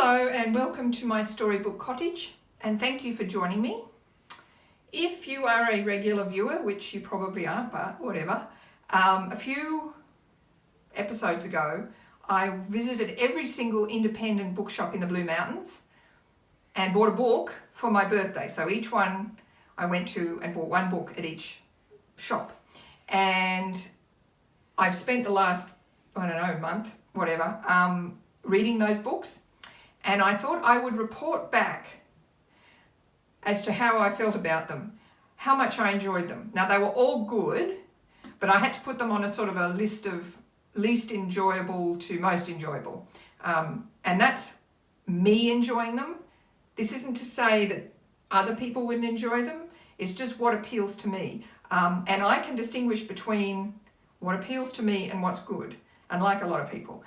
Hello and welcome to my storybook cottage, and thank you for joining me. If you are a regular viewer, which you probably aren't, but whatever, a few episodes ago I visited every single independent bookshop in the Blue Mountains and bought a book for my birthday. So each one I went to and bought one book at each shop, and I've spent the last, month, reading those books. And I thought I would report back as to how I felt about them, how much I enjoyed them. Now, they were all good, but I had to put them on a sort of a list of least enjoyable to most enjoyable. And that's me enjoying them. This isn't to say that other people wouldn't enjoy them. It's just what appeals to me. And I can distinguish between what appeals to me and what's good, unlike a lot of people.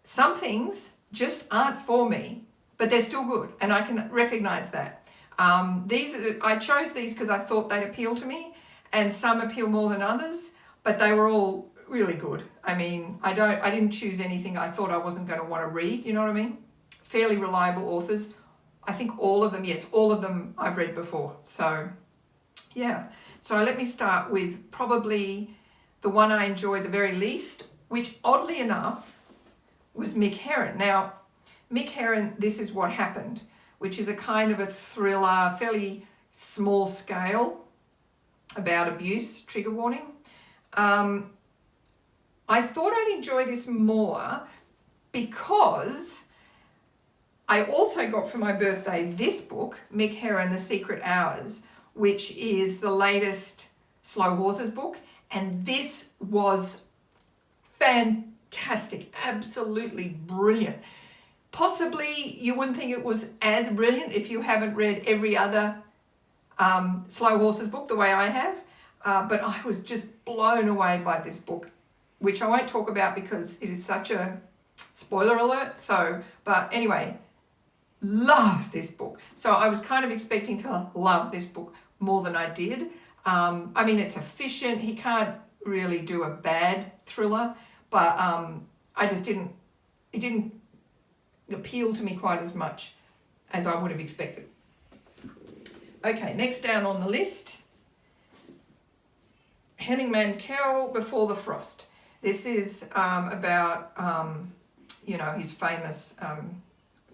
Some things just aren't for me, but they're still good, and I can recognize that. I chose these because I thought they'd appeal to me, and some appeal more than others, but they were all really good. I mean, I didn't choose anything I thought I wasn't going to want to read, you know what I mean? Fairly reliable authors. I think all of them I've read before. So yeah, so let me start with probably the one I enjoyed the very least, which oddly enough was Mick Herron. Now, Mick Herron, This Is What Happened, which is a kind of a thriller, fairly small scale, about abuse, trigger warning. I thought I'd enjoy this more because I also got for my birthday this book, Mick Herron, The Secret Hours, which is the latest Slow Horses book, and this was fantastic, absolutely brilliant. Possibly you wouldn't think it was as brilliant if you haven't read every other Slow Horses book the way I have, but I was just blown away by this book, which I won't talk about because it is such a spoiler alert. But anyway, loved this book. So I was kind of expecting to love this book more than I did. I mean, it's efficient. He can't really do a bad thriller, but it didn't appeal to me quite as much as I would have expected. Okay, next down on the list, Henning Mankell, Before the Frost. This is about, his famous,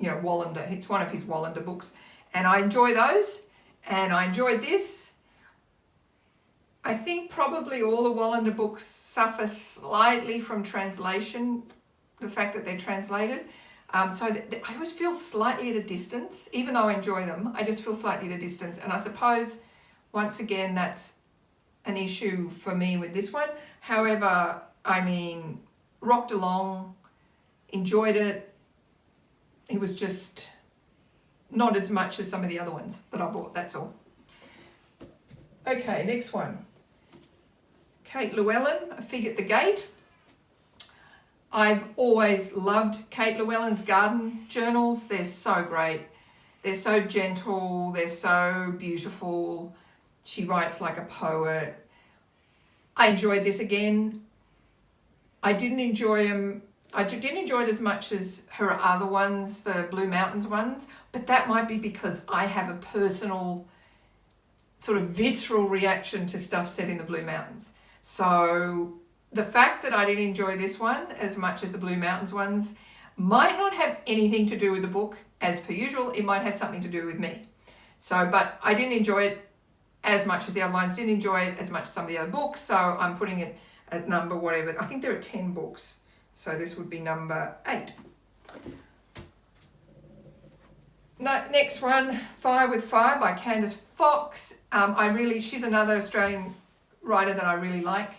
Wallander. It's one of his Wallander books, and I enjoy those, and I enjoyed this. I think probably all the Wallander books suffer slightly from translation, the fact that they're translated. So I always feel slightly at a distance, even though I enjoy them, I just feel slightly at a distance. And I suppose, once again, that's an issue for me with this one. However, I mean, rocked along, enjoyed it. It was just not as much as some of the other ones that I bought, that's all. Okay, next one. Kate Llewellyn, A Fig at the Gate. I've always loved Kate Llewellyn's garden journals. They're so great. They're so gentle. They're so beautiful. She writes like a poet. I enjoyed this again. I didn't enjoy it as much as her other ones, the Blue Mountains ones, but that might be because I have a personal sort of visceral reaction to stuff set in the Blue Mountains. So the fact that I didn't enjoy this one as much as the Blue Mountains ones might not have anything to do with the book as per usual. It might have something to do with me. So, but I didn't enjoy it as much as the other ones, didn't enjoy it as much as some of the other books. So I'm putting it at number whatever. I think there are 10 books. So this would be number 8. Next one, Fire with Fire by Candice Fox. She's another Australian writer that I really like.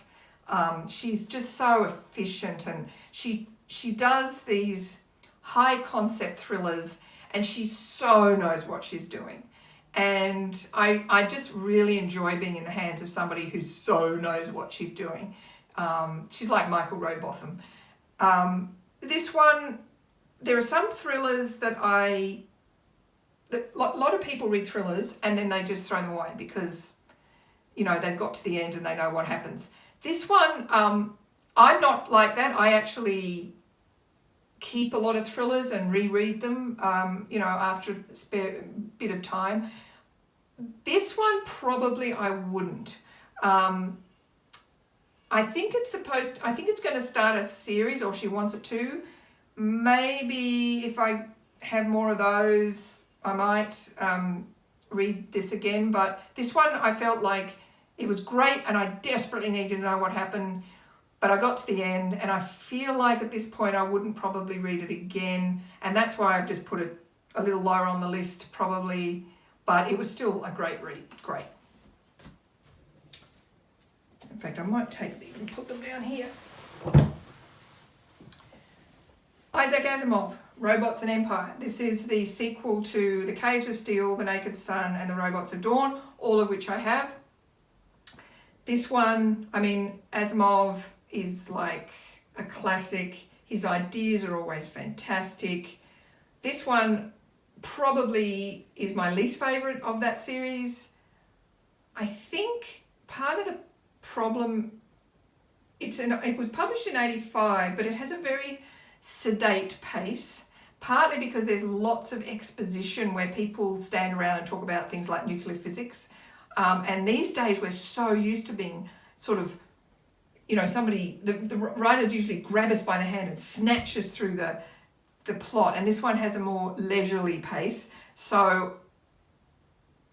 She's just so efficient, and she does these high concept thrillers, and she so knows what she's doing. And I just really enjoy being in the hands of somebody who so knows what she's doing. She's like Michael Robotham. This one, there are some thrillers that a lot of people read thrillers and then they just throw them away because, they've got to the end and they know what happens. This one, I'm not like that. I actually keep a lot of thrillers and reread them, after a spare bit of time. This one probably I wouldn't. I think it's going to start a series, or she wants it to. Maybe if I have more of those, I might read this again. But this one, I felt like it was great and I desperately needed to know what happened. But I got to the end and I feel like at this point I wouldn't probably read it again. And that's why I've just put it a little lower on the list probably. But it was still a great read. Great. In fact, I might take these and put them down here. Isaac Asimov, Robots and Empire. This is the sequel to The Caves of Steel, The Naked Sun, and The Robots of Dawn, all of which I have. This one, Asimov is like a classic. His ideas are always fantastic. This one probably is my least favourite of that series. I think part of the problem, it was published in 85, but it has a very sedate pace, partly because there's lots of exposition where people stand around and talk about things like nuclear physics. And these days we're so used to being sort of, somebody, the writers usually grab us by the hand and snatch us through the plot. And this one has a more leisurely pace. So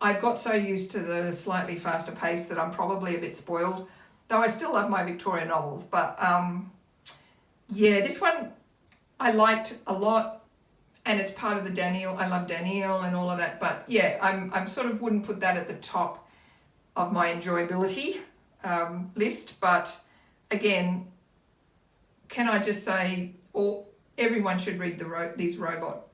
I've got so used to the slightly faster pace that I'm probably a bit spoiled, though I still love my Victorian novels. But this one I liked a lot, and it's part of the Daniel. I love Daniel and all of that. But yeah, I'm sort of wouldn't put that at the top of my enjoyability list. But again, can I just say, everyone should read these robot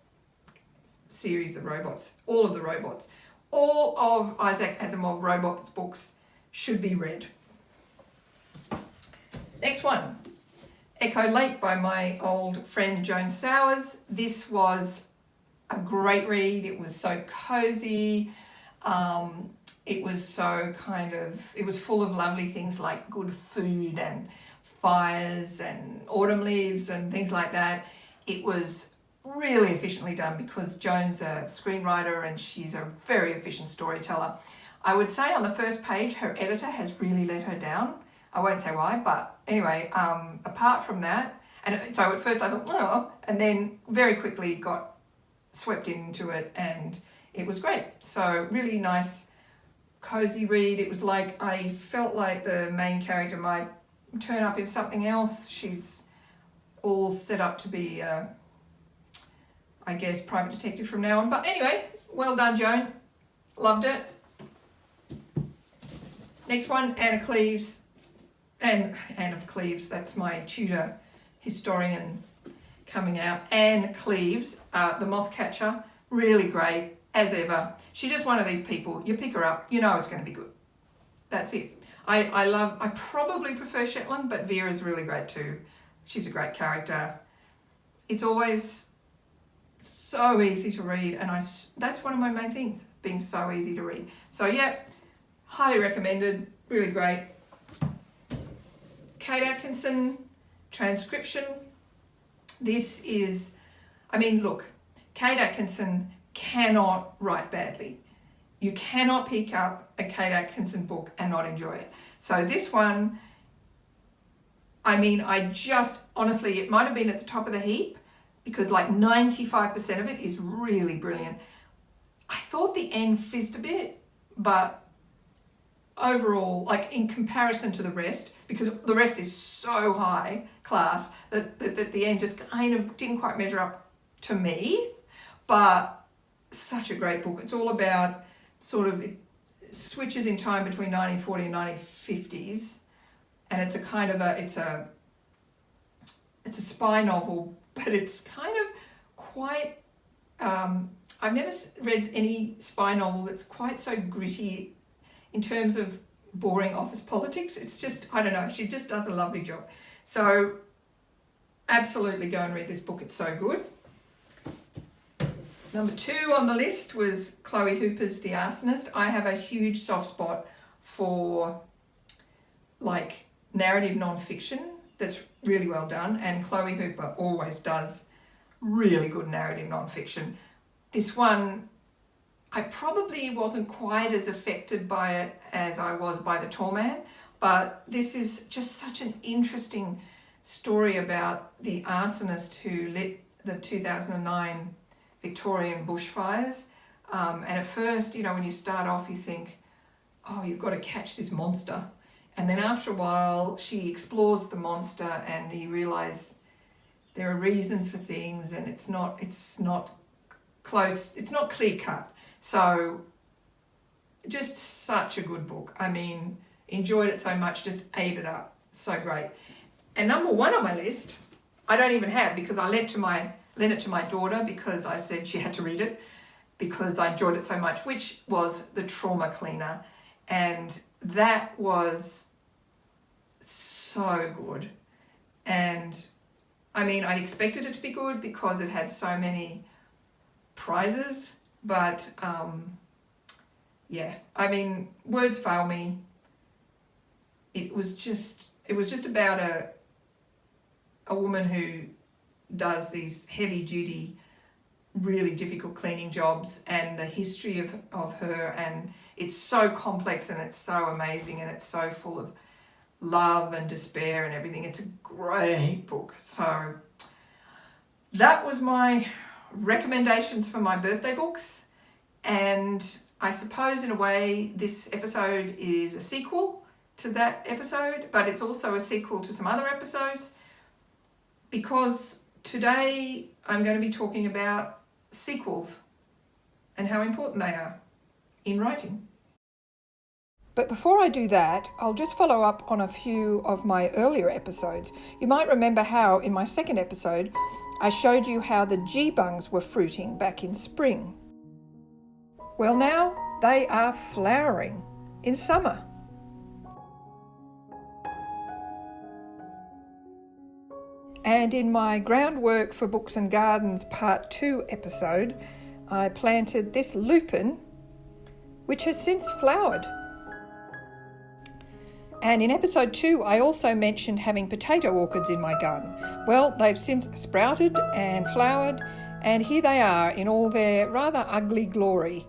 series, the robots, all of the robots. All of Isaac Asimov robots books should be read. Next one, Echo Lake by my old friend Joan Sowers. This was a great read. It was so cozy. It was so it was full of lovely things like good food and fires and autumn leaves and things like that. It was really efficiently done because Joan's a screenwriter and she's a very efficient storyteller. I would say on the first page, her editor has really let her down. I won't say why, but anyway, apart from that, and so at first I thought, oh, and then very quickly got swept into it and it was great. So really nice, cozy read. It was like, I felt like the main character might turn up in something else. She's all set up to be I guess private detective from now on. But anyway, well done, Joan. Loved it. Next one, Anne of Cleves, that's my Tudor historian coming out. Anne Cleves, The Moth Catcher, really great, as ever. She's just one of these people, you pick her up, you know it's going to be good. That's it. I probably prefer Shetland, but Vera's really great too. She's a great character. It's always so easy to read, and that's one of my main things, being so easy to read. So yeah, highly recommended, really great. Kate Atkinson, Transcription. This is, look, Kate Atkinson cannot write badly. You cannot pick up a Kate Atkinson book and not enjoy it. So this one, honestly, it might have been at the top of the heap because like 95% of it is really brilliant. I thought the end fizzed a bit, but overall, like in comparison to the rest, because the rest is so high class that the end just kind of didn't quite measure up to me, but such a great book. It's all about it switches in time between 1940 and 1950s, and it's a spy novel, but it's kind of quite, I've never read any spy novel that's quite so gritty in terms of boring office politics. It's just, I don't know, she just does a lovely job. So absolutely go and read this book, it's so good. Number 2 on the list was Chloe Hooper's The Arsonist. I have a huge soft spot for like narrative non-fiction that's really well done, and Chloe Hooper always does really good narrative nonfiction. This one, I probably wasn't quite as affected by it as I was by The Tall Man, but this is just such an interesting story about the arsonist who lit the 2009 Victorian bushfires. And at first, when you start off, you think, oh, you've got to catch this monster. And then after a while, she explores the monster and you realise there are reasons for things, and it's not close, it's not clear cut. So just such a good book. I mean, enjoyed it so much, just ate it up. So great. And number one on my list, I don't even have, because I lent it to my daughter because I said she had to read it because I enjoyed it so much, which was The Trauma Cleaner. And that was so good. And I mean, I expected it to be good because it had so many prizes, but yeah, I mean, words fail me. It was just about a woman who does these heavy duty, really difficult cleaning jobs, and the history of her, and it's so complex and it's so amazing and it's so full of love and despair and everything. It's a great book. So that was my recommendations for my birthday books, and I suppose in a way this episode is a sequel to that episode, but it's also a sequel to some other episodes, because today I'm going to be talking about sequels and how important they are in writing. But before I do that, I'll just follow up on a few of my earlier episodes. You might remember how in my second episode I showed you how the geebungs were fruiting back in spring. Well, now they are flowering in summer. And in my Groundwork for Books and Gardens Part 2 episode, I planted this lupin, which has since flowered. And in episode 2, I also mentioned having potato orchids in my garden. Well, they've since sprouted and flowered, and here they are in all their rather ugly glory.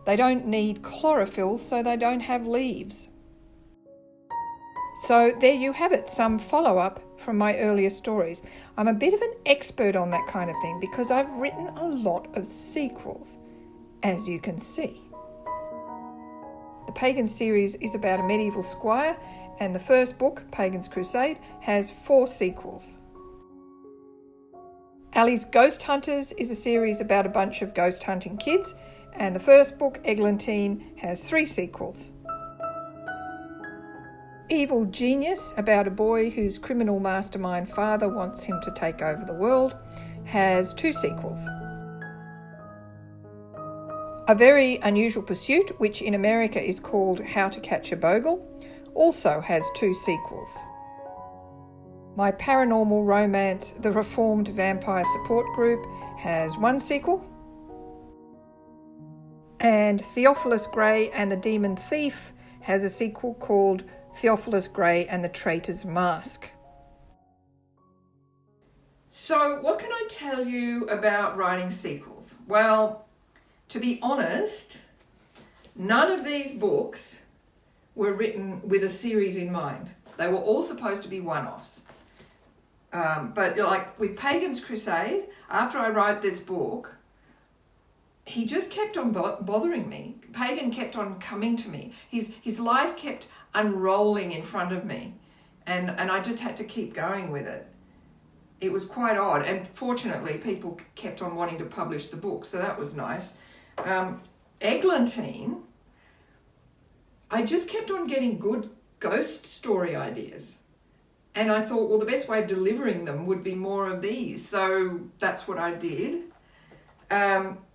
They don't need chlorophyll, so they don't have leaves. So there you have it, some follow-up from my earlier stories. I'm a bit of an expert on that kind of thing because I've written a lot of sequels, as you can see. The Pagan series is about a medieval squire, and the first book, Pagan's Crusade, has 4 sequels. Ali's Ghost Hunters is a series about a bunch of ghost hunting kids, and the first book, Eglantine, has 3 sequels. Evil Genius, about a boy whose criminal mastermind father wants him to take over the world, has 2 sequels. A Very Unusual Pursuit, which in America is called How to Catch a Bogle, also has 2 sequels. My paranormal romance, The Reformed Vampire Support Group, has 1 sequel. And Theophilus Grey and the Demon Thief has a sequel called Theophilus Grey and the Traitor's Mask. So what can I tell you about writing sequels? Well, to be honest, none of these books were written with a series in mind. They were all supposed to be one-offs. But like with Pagan's Crusade, after I wrote this book, he just kept on bothering me. Pagan kept on coming to me. His life kept unrolling in front of me, and I just had to keep going with it. It was quite odd, and fortunately people kept on wanting to publish the book, so that was nice. Eglantine, I just kept on getting good ghost story ideas, and I thought, well, the best way of delivering them would be more of these, so that's what I did.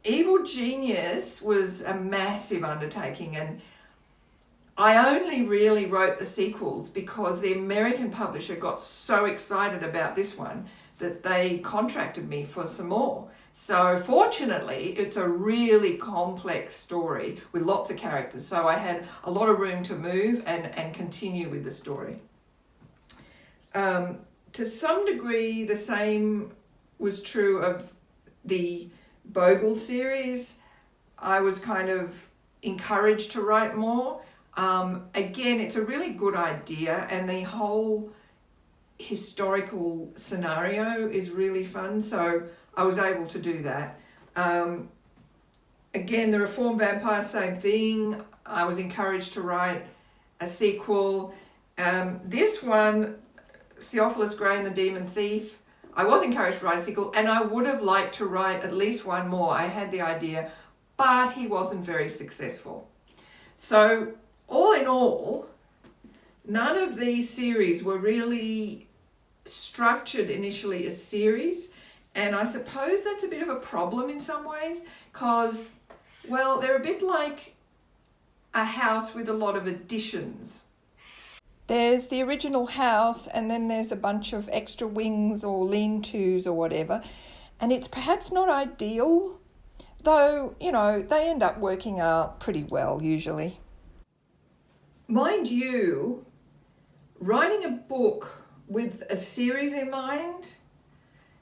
Evil Genius was a massive undertaking, and I only really wrote the sequels because the American publisher got so excited about this one that they contracted me for some more. So fortunately, it's a really complex story with lots of characters. So I had a lot of room to move and continue with the story. To some degree, the same was true of the Bogle series. I was kind of encouraged to write more. Again, it's a really good idea, and the whole historical scenario is really fun, so I was able to do that. Again, the Reformed Vampire, same thing. I was encouraged to write a sequel. This one, Theophilus Grey and the Demon Thief, I was encouraged to write a sequel, and I would have liked to write at least one more. I had the idea, but he wasn't very successful. So all in all, none of these series were really structured initially as series, and I suppose that's a bit of a problem in some ways, because, well, they're a bit like a house with a lot of additions. There's the original house, and then there's a bunch of extra wings or lean-tos or whatever, and it's perhaps not ideal, though, you know, they end up working out pretty well usually. Mind you, writing a book with a series in mind,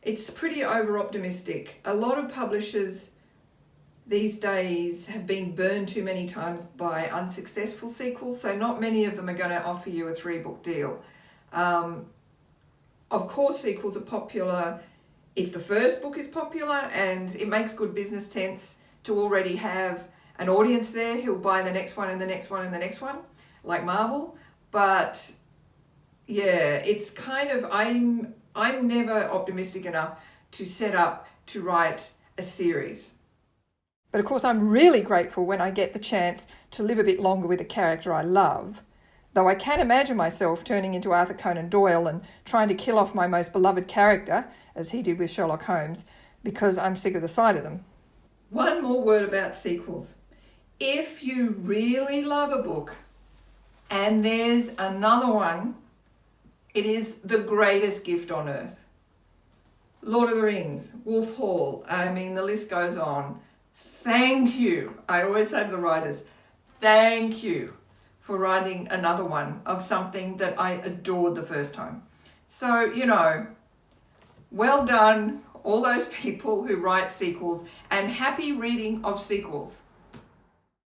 it's pretty over-optimistic. A lot of publishers these days have been burned too many times by unsuccessful sequels, so not many of them are going to offer you a 3-book deal. Of course, sequels are popular if the first book is popular, and it makes good business sense to already have an audience there who'll buy the next one and the next one and the next one, like Marvel. But yeah, it's kind of, I'm never optimistic enough to set up to write a series. But of course, I'm really grateful when I get the chance to live a bit longer with a character I love, though I can imagine myself turning into Arthur Conan Doyle and trying to kill off my most beloved character, as he did with Sherlock Holmes, because I'm sick of the sight of them. One more word about sequels. If you really love a book and there's another one, it is the greatest gift on earth. Lord of the Rings, Wolf Hall, I mean, the list goes on. Thank you. I always say to the writers, thank you for writing another one of something that I adored the first time. So, you know, well done, all those people who write sequels, and happy reading of sequels.